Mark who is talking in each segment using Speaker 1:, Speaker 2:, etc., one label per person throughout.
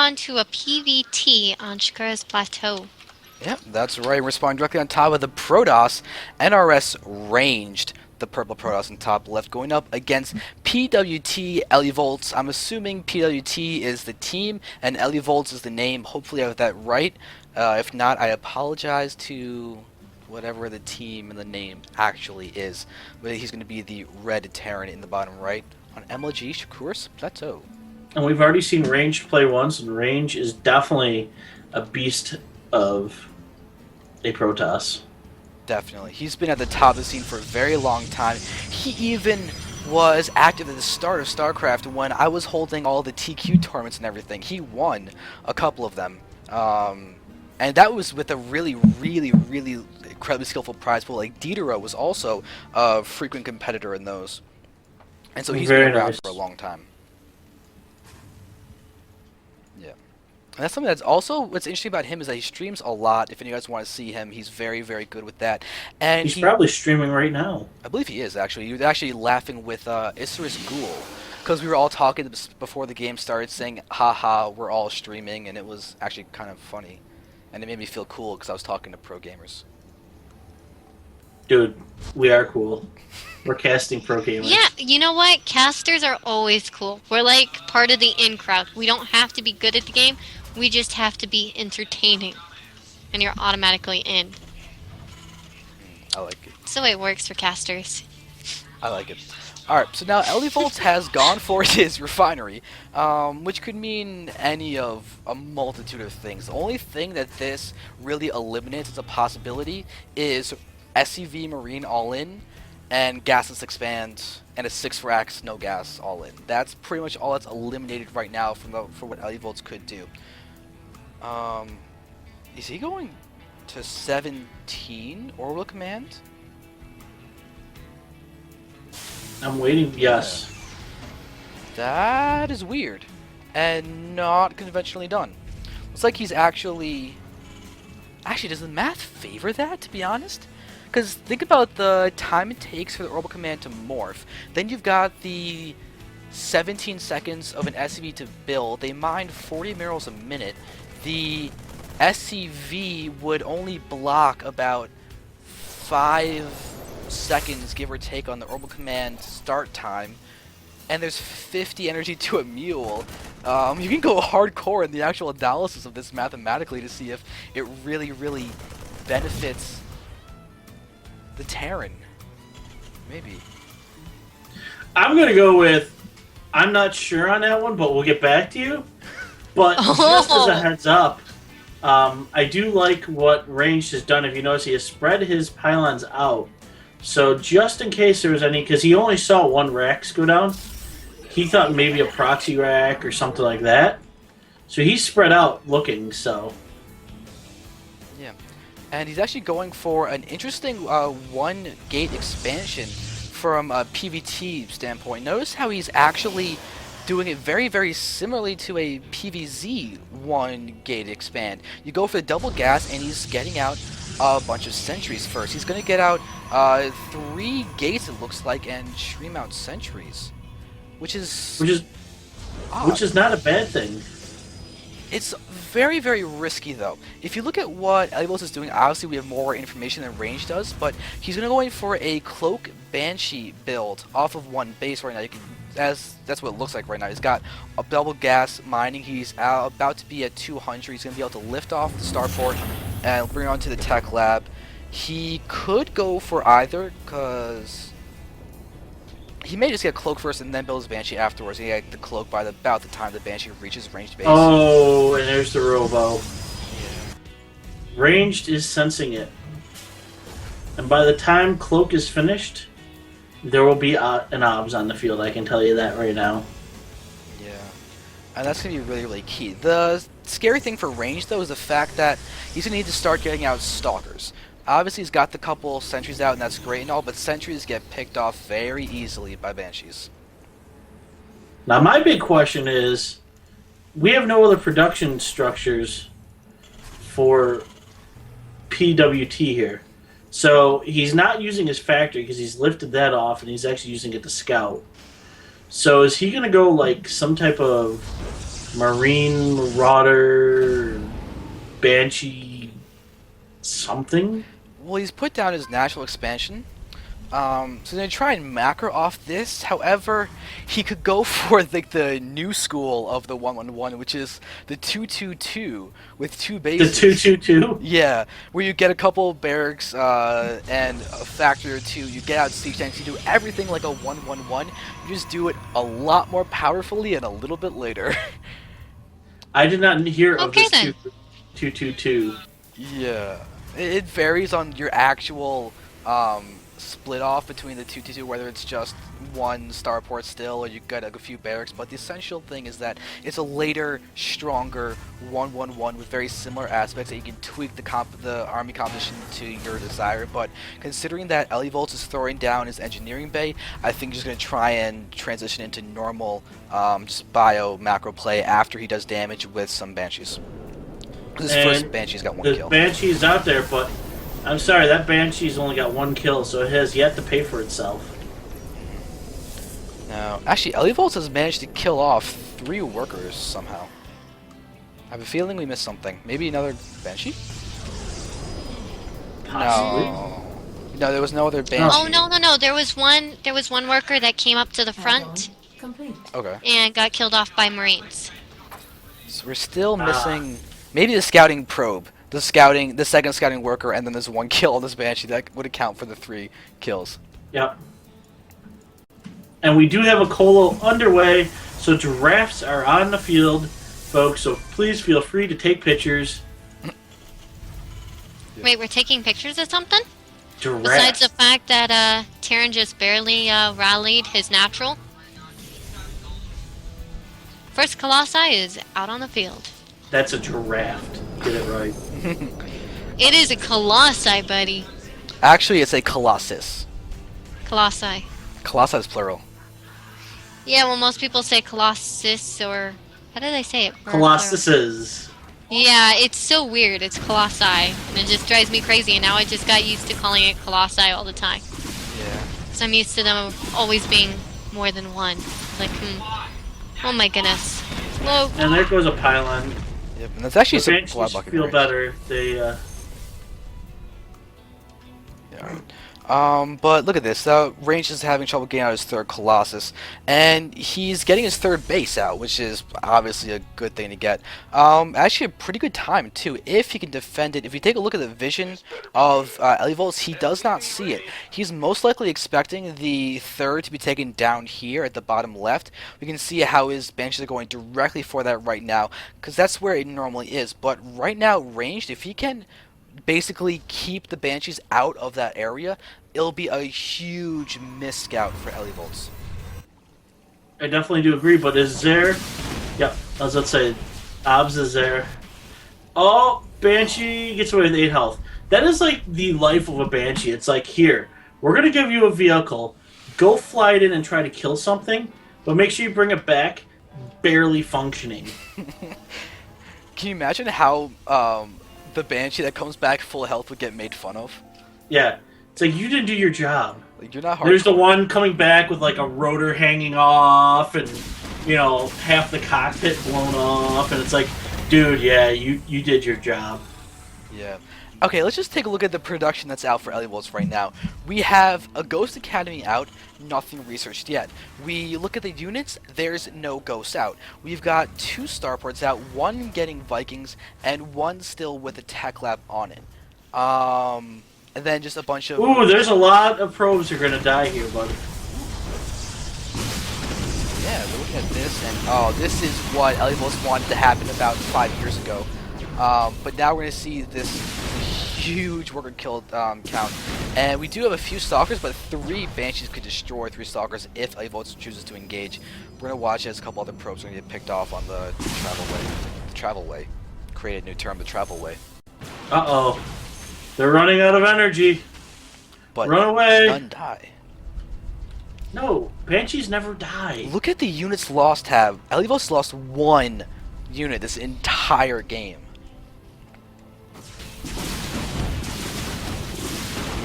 Speaker 1: spawn to a PvT on Shakura's Plateau.
Speaker 2: Yep, that's right. We're spawning directly on top of the Protoss, NrS.Ranged, the purple Protoss in top left, going up against PwT.elivolts. I'm assuming PwT is the team and elivolts is the name. Hopefully I have that right. If not, I apologize to whatever the team and the name actually is. But he's going to be the red Terran in the bottom right on MLG Shakura's Plateau.
Speaker 3: And we've already seen Range play once, and Range is definitely a beast of a Protoss.
Speaker 2: Definitely. He's been at the top of the scene for a very long time. He even was active at the start of StarCraft when I was holding all the TQ tournaments and everything. He won a couple of them. And that was with a really incredibly skillful prize pool. Like Diderot was also a frequent competitor in those. And so he's been around for a long time. Yeah. And that's something that's also, what's interesting about him is that he streams a lot. If any of you guys want to see him, he's very good with that. And
Speaker 3: he's probably streaming right now.
Speaker 2: I believe he is, actually. He was actually laughing with Isserus Ghoul. Because we were all talking before the game started, saying, haha, we're all streaming. And it was actually kind of funny. And it made me feel cool because I was talking to pro gamers.
Speaker 3: Dude, we are cool. We're casting pro gamers.
Speaker 1: Yeah, you know what? Casters are always cool. We're like part of the in crowd. We don't have to be good at the game. We just have to be entertaining. And you're automatically in.
Speaker 2: I like it.
Speaker 1: That's the way it works for casters.
Speaker 2: I like it. Alright, so now elivolts has gone for his refinery, which could mean any of a multitude of things. The only thing that this really eliminates as a possibility is SCV Marine all-in, and gasless expand, and a 6 for Axe, no gas all-in. That's pretty much all that's eliminated right now for what elivolts could do. Is he going to 17 orbital command?
Speaker 3: I'm waiting. Yes.
Speaker 2: That is weird, and not conventionally done. Looks like he's actually... Actually, does the math favor that, to be honest? Because think about the time it takes for the orbital command to morph. Then you've got the 17 seconds of an SCV to build. They mine 40 minerals a minute. The SCV would only block about 5 seconds, give or take, on the orbital command start time. And there's 50 energy to a mule. You can go hardcore in the actual analysis of this mathematically to see if it really benefits the Terran. Maybe.
Speaker 3: I'm going to go with, I'm not sure on that one, but we'll get back to you. But just as a heads up, I do like what Ranged has done. If you notice, he has spread his pylons out. So just in case there was any, because he only saw one Rax go down, he thought maybe a proxy rack or something like that. So he's spread out looking, so...
Speaker 2: Yeah. And he's actually going for an interesting one-gate expansion from a PvT standpoint. Notice how he's actually doing it very similarly to a PvZ one-gate expand. You go for the double gas, and he's getting out a bunch of sentries first. He's going to get out 3 gates, it looks like, and stream out sentries. Which is
Speaker 3: not a bad thing.
Speaker 2: It's very risky, though. If you look at what elivolts is doing, obviously we have more information than Range does, but he's going to go in for a Cloak Banshee build off of one base right now. You can, that's what it looks like right now. He's got a double gas mining. He's about to be at 200. He's going to be able to lift off the starport and bring it onto the tech lab. He could go for either, because he may just get Cloak first and then build his Banshee afterwards. He get the Cloak by about the time the Banshee reaches ranged base.
Speaker 3: Oh, and there's the Robo. Yeah. Ranged is sensing it. And by the time Cloak is finished, there will be an OBS on the field, I can tell you that right now.
Speaker 2: Yeah. And that's going to be really key. The scary thing for Range, though, is the fact that he's going to need to start getting out Stalkers. Obviously, he's got the couple sentries out, and that's great and all, but sentries get picked off very easily by Banshees.
Speaker 3: Now, my big question is, we have no other production structures for PwT here. So, he's not using his factory because he's lifted that off, and he's actually using it to scout. So, is he going to go, like, some type of Marine Marauder Banshee something.
Speaker 2: Well, he's put down his natural expansion. So they're gonna try and macro off this. However, he could go for like the new school of the 111, which is the 222 with 2
Speaker 3: The
Speaker 2: bases.
Speaker 3: 222.
Speaker 2: Yeah, where you get a couple barracks and a factor or 2. You get out siege tanks. You do everything like a 111. You just do it a lot more powerfully and a little bit later.
Speaker 3: I did not hear of
Speaker 1: Okay,
Speaker 3: this
Speaker 1: then.
Speaker 3: 222.
Speaker 2: Yeah, it varies on your actual split off between the 222, whether it's just one starport still or you get a few barracks, but the essential thing is that it's a later, stronger 111 with very similar aspects that you can tweak the army composition to your desire. But considering that .elivolts is throwing down his engineering bay, I think he's going to try and transition into normal just bio macro play after he does damage with some banshees. His first banshee's got 1 kill.
Speaker 3: The banshee's out there, but I'm sorry, that banshee's only got 1 kill, so it has yet to pay for itself.
Speaker 2: Now, actually, .elivolts has managed to kill off 3 workers somehow. I have a feeling we missed something. Maybe another banshee?
Speaker 3: Possibly.
Speaker 2: No, there was no other banshee.
Speaker 1: Oh no! There was one worker that came up to the front
Speaker 4: Complete.
Speaker 2: Okay.
Speaker 1: and got killed off by Marines.
Speaker 2: So we're still missing maybe the scouting probe. The second scouting worker, and then there's 1 kill on this banshee. That would account for the 3 kills.
Speaker 3: Yep. And we do have a colo underway, so giraffes are on the field, folks, so please feel free to take pictures.
Speaker 1: Wait, we're taking pictures of something?
Speaker 3: Giraffes.
Speaker 1: Besides the fact that Terran just barely rallied his natural. First Colossi is out on the field.
Speaker 3: That's a giraffe. Get it right.
Speaker 1: It is a Colossi, buddy.
Speaker 2: Actually, it's a colossus.
Speaker 1: Colossi.
Speaker 2: Colossus is plural.
Speaker 1: Yeah, well, most people say Colossus, or how do they say it?
Speaker 3: Colossuses.
Speaker 1: Yeah, it's so weird. It's Colossi, and it just drives me crazy. And now I just got used to calling it Colossi all the time.
Speaker 2: Yeah.
Speaker 1: So I'm used to them always being more than one. Like, oh my goodness. Whoa.
Speaker 3: And there goes a pylon.
Speaker 2: Yep, and that's actually
Speaker 3: The
Speaker 2: some
Speaker 3: banshees
Speaker 2: blood bucket
Speaker 3: feel
Speaker 2: range.
Speaker 3: better. They,
Speaker 2: Yeah, alright. But look at this. Range is having trouble getting out his 3rd Colossus, and he's getting his 3rd base out, which is obviously a good thing to get. Actually, a pretty good time too, if he can defend it. If you take a look at the vision of .elivolts, he does not see it. He's most likely expecting the 3rd to be taken down here at the bottom left. We can see how his banshees are going directly for that right now, because that's where it normally is. But right now, ranged, if he can basically keep the banshees out of that area, it'll be a huge miss scout for .elivolts.
Speaker 3: I definitely do agree, but is there... Yep, I was about to say, Obs is there. Oh, Banshee gets away with 8 health. That is like the life of a Banshee. It's like, here, we're going to give you a vehicle, go fly it in and try to kill something, but make sure you bring it back barely functioning.
Speaker 2: Can you imagine how the Banshee that comes back full health would get made fun of?
Speaker 3: Yeah, it's like, you didn't do your job.
Speaker 2: Like, you're not hard.
Speaker 3: There's the one coming back with like a rotor hanging off and, you know, half the cockpit blown off, and it's like, dude, yeah, you did your job.
Speaker 2: Yeah. Okay, let's just take a look at the production that's out for .elivolts right now. We have a Ghost Academy out, nothing researched yet. We look at the units, there's no Ghosts out. We've got 2 starports out, 1 getting Vikings, and 1 still with a tech lab on it. And then just a bunch of...
Speaker 3: Ooh, there's a lot of probes who are gonna die here, bud.
Speaker 2: Yeah, we're looking at this, and oh, this is what .elivolts wanted to happen about 5 years ago. But now we're going to see this huge worker kill count. And we do have a few Stalkers, but 3 Banshees could destroy 3 Stalkers if .elivolts chooses to engage. We're going to watch as a couple other probes are going to get picked off on the travel way. The travel way. Create a new term, the travel way.
Speaker 3: Uh-oh. They're running out of energy.
Speaker 2: But
Speaker 3: Run away.
Speaker 2: none die.
Speaker 3: No, Banshees never die.
Speaker 2: Look at the units lost tab. .elivolts lost 1 unit this entire game.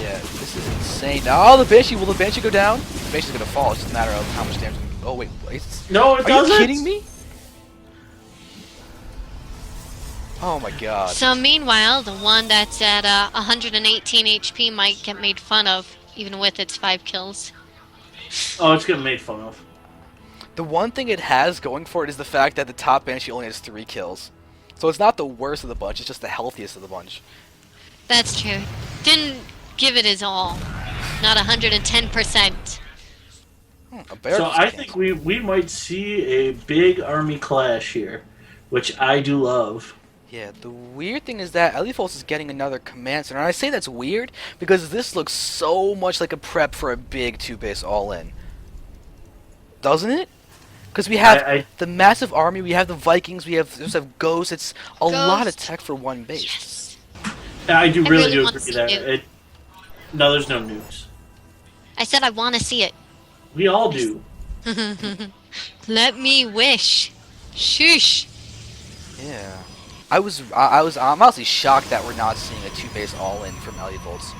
Speaker 2: Yeah, this is insane. Oh, the Banshee! Will the Banshee go down? The Banshee's gonna fall. It's just a matter of how much damage. Oh wait,
Speaker 3: No, it
Speaker 2: are
Speaker 3: doesn't.
Speaker 2: you kidding me? Oh my god.
Speaker 1: So meanwhile, the one that's at 118 HP might get made fun of, even with its 5 kills.
Speaker 3: Oh, it's getting made fun of.
Speaker 2: The one thing it has going for it is the fact that the top Banshee only has 3 kills. So it's not the worst of the bunch, it's just the healthiest of the bunch.
Speaker 1: That's true. Didn't give it his all. Not 110%.
Speaker 3: So I think we might see a big army clash here, which I do love.
Speaker 2: Yeah, the weird thing is that .elivolts is getting another command center. And I say that's weird because this looks so much like a prep for a big 2-base all-in. Doesn't it? Because we have the massive army, we have the Vikings, we just have Ghosts. It's a lot of tech for one base.
Speaker 1: Yes.
Speaker 3: I do really do
Speaker 1: want to
Speaker 3: agree
Speaker 1: see
Speaker 3: that. No, there's no nukes.
Speaker 1: I said I want to see it.
Speaker 3: We all do.
Speaker 1: Let me wish. Shush.
Speaker 2: Yeah. I'm honestly shocked that we're not seeing a 2-base all-in from .elivolts.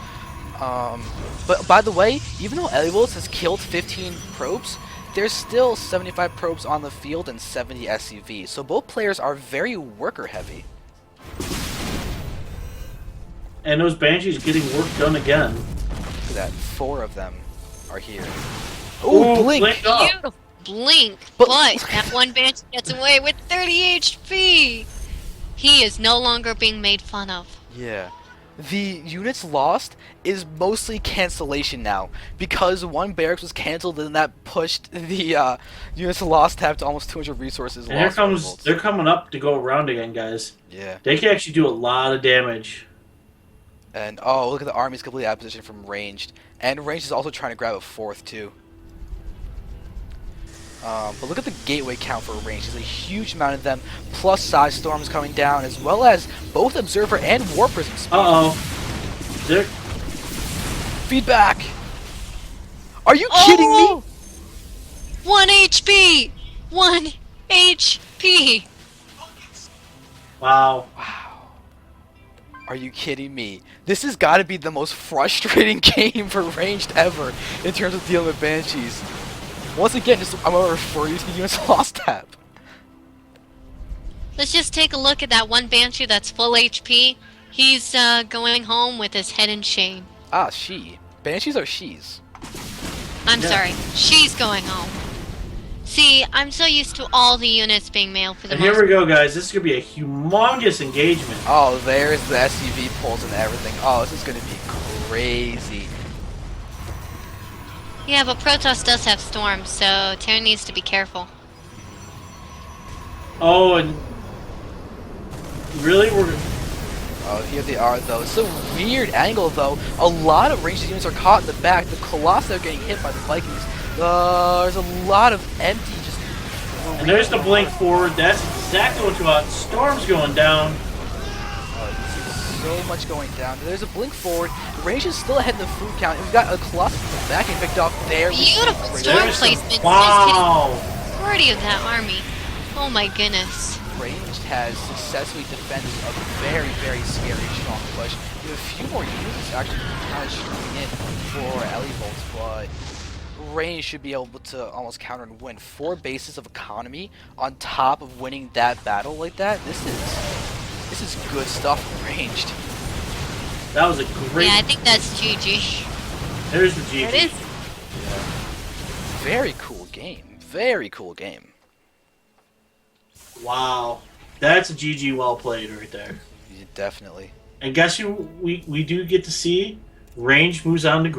Speaker 2: But by the way, even though .elivolts has killed 15 probes, there's still 75 probes on the field and 70 SCV, so both players are very worker heavy.
Speaker 3: And those Banshees getting work done again.
Speaker 2: Look at that, 4 of them are here.
Speaker 3: Ooh,
Speaker 2: Ooh, blink!
Speaker 3: up.
Speaker 1: Beautiful blink,
Speaker 2: But-
Speaker 1: but that one Banshee gets away with 30 HP. He is no longer being made fun of.
Speaker 2: Yeah. The units lost is mostly cancellation now, because one barracks was cancelled and that pushed the units lost tab to almost 200 resources
Speaker 3: And here
Speaker 2: lost.
Speaker 3: comes, they're coming up to go around again, guys.
Speaker 2: Yeah.
Speaker 3: They can actually do a lot of damage.
Speaker 2: And oh, look at the army's completely out of position from Ranged. And Ranged is also trying to grab a 4th too. But look at the gateway count for Ranged. There's a huge amount of them, plus Size Storms coming down, as well as both Observer and War Prism speed.
Speaker 3: They're...
Speaker 2: Feedback! Are you kidding me?
Speaker 1: 1 HP! 1 HP!
Speaker 3: Wow.
Speaker 2: Are you kidding me? This has got to be the most frustrating game for Ranged ever in terms of dealing with Banshees. Once again, I'm going to refer you to the units lost tab.
Speaker 1: Let's just take a look at that one Banshee that's full HP. He's going home with his head in shame.
Speaker 2: Ah, she. Banshees are she's.
Speaker 1: I'm sorry, she's going home. See, I'm so used to all the units being male for the
Speaker 3: And
Speaker 1: most
Speaker 3: here we go, guys. This is going to be a humongous engagement.
Speaker 2: Oh, there's the SCV pulls and everything. Oh, this is going to be crazy.
Speaker 1: Yeah, but Protoss does have storms, so Terran needs to be careful.
Speaker 3: Oh, and... Really? We're...
Speaker 2: Oh, here they are, though. It's a weird angle, though. A lot of Ranged units are caught in the back. The Colossi are getting hit by the Vikings. There's a lot of empty just...
Speaker 3: And there's the blink forward. That's exactly what you want. Storm's going down.
Speaker 2: So much going down. There's a blink forward. Range is still ahead in the food count. And we've got a Colossus in the back and picked off there.
Speaker 1: Beautiful storm
Speaker 3: There's some-
Speaker 1: placement.
Speaker 3: Wow.
Speaker 1: Just hitting the majority of that army. Oh my goodness.
Speaker 2: Ranged has successfully defended a very, very scary strong push. We have a few more units actually kind of streaming in for .elivolts, but Ranged should be able to almost counter and win. 4 bases of economy on top of winning that battle like that. This is good stuff from Ranged.
Speaker 3: That was a great...
Speaker 1: Yeah, I think that's GG.
Speaker 3: There's the GG.
Speaker 1: There it is.
Speaker 2: Very cool game. Very cool game.
Speaker 3: Wow. That's a GG well played right there.
Speaker 2: Yeah, definitely.
Speaker 3: And guess who we do get to see? Range moves on to